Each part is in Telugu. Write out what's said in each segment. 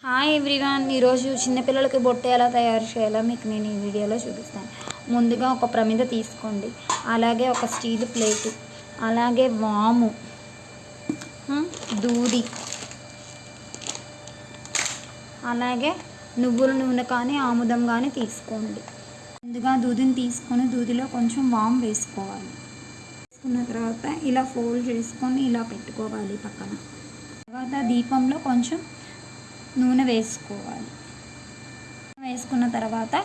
హాయ్ ఎవ్రీవన్, ఈరోజు చిన్నపిల్లలకి బొట్టు ఎలా తయారు చేయాలో మీకు నేను ఈ వీడియోలో చూపిస్తాను. ముందుగా ఒక ప్రమిద తీసుకోండి, అలాగే ఒక స్టీల్ ప్లేటు, అలాగే వాము, దూది, అలాగే నువ్వుల నూనె కానీ ఆముదం కానీ తీసుకోండి. ముందుగా దూదిని తీసుకొని దూదిలో కొంచెం వాము వేసుకోవాలి. వేసుకున్న తర్వాత ఇలా ఫోల్డ్ చేసుకొని ఇలా పెట్టుకోవాలి పక్కన. తర్వాత దీపంలో కొంచెం నూనె వేసుకోవాలి. వేసుకున్న తర్వాత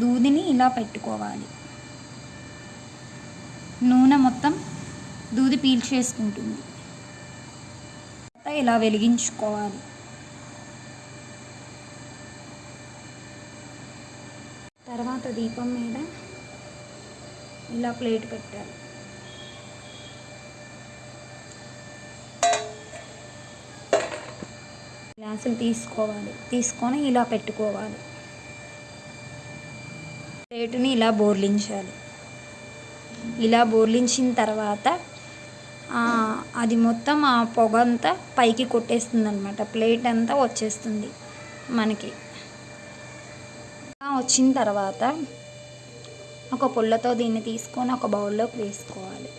దూదిని ఇలా పెట్టుకోవాలి. నూనె మొత్తం దూది పీల్చేసుకుంటుంది. ఇలా వెలిగించుకోవాలి. తర్వాత దీపం మీద ఇలా ప్లేట్ పెట్టాలి. గ్లాసులు తీసుకొని ఇలా పెట్టుకోవాలి. ప్లేటుని ఇలా బోర్లించాలి. ఇలా బోర్లించిన తర్వాత అది మొత్తం ఆ పొగ అంతా పైకి కొట్టేస్తుంది అన్నమాట. ప్లేట్ అంతా వచ్చేస్తుంది మనకి. వచ్చిన తర్వాత ఒక పుల్లతో దీన్ని తీసుకొని ఒక బౌల్లోకి వేసుకోవాలి.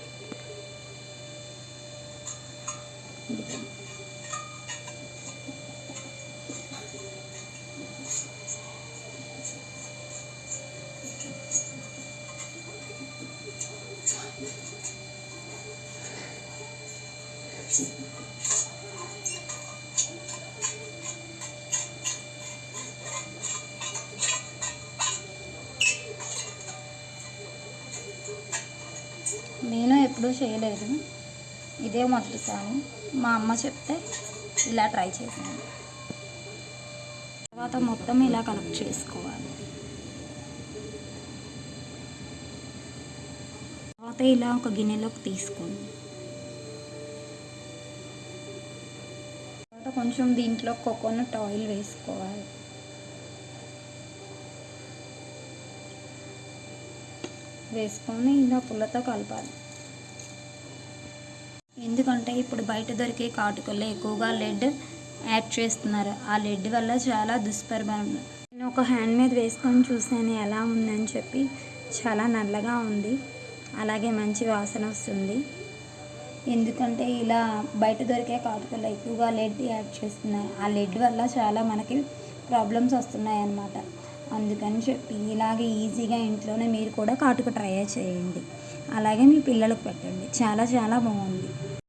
నేను ఎప్పుడూ చేయలేదు, ఇదే మొదటిసారి. మా అమ్మ చెప్తే ఇలా ట్రై చేశాను. తర్వాత మొత్తం ఇలా కలెక్ట్ చేసుకోవాలి. తర్వాత ఇలా ఒక గిన్నెలోకి తీసుకోండి. తర్వాత కొంచెం దీంట్లో కోకోనట్ ఆయిల్ వేసుకోవాలి. వేసుకొని ఇలా పుల్లతో కలపాలి. ఎందుకంటే ఇప్పుడు బయట దొరికే కాటుకల్లో ఎక్కువగా లెడ్ యాడ్ చేస్తున్నారు. ఆ లెడ్ వల్ల చాలా దుష్పరిణామం. నేను ఒక హ్యాండ్ మీద వేసుకొని చూసాను ఎలా ఉందని చెప్పి. చాలా నల్లగా ఉంది, అలాగే మంచి వాసన వస్తుంది. ఎందుకంటే ఇలా బయట దొరికే కాటుకల్లో ఎక్కువగా లెడ్ యాడ్ చేస్తున్నారు. ఆ లెడ్ వల్ల చాలా మనకి ప్రాబ్లమ్స్ వస్తున్నాయి అన్నమాట. అందుకని చెప్పి ఇలాగే ఈజీగా ఇంట్లోనే మీరు కూడా కాటుక ట్రై చేయండి. అలాగే మీ పిల్లలకు పెట్టండి. చాలా చాలా బాగుంది.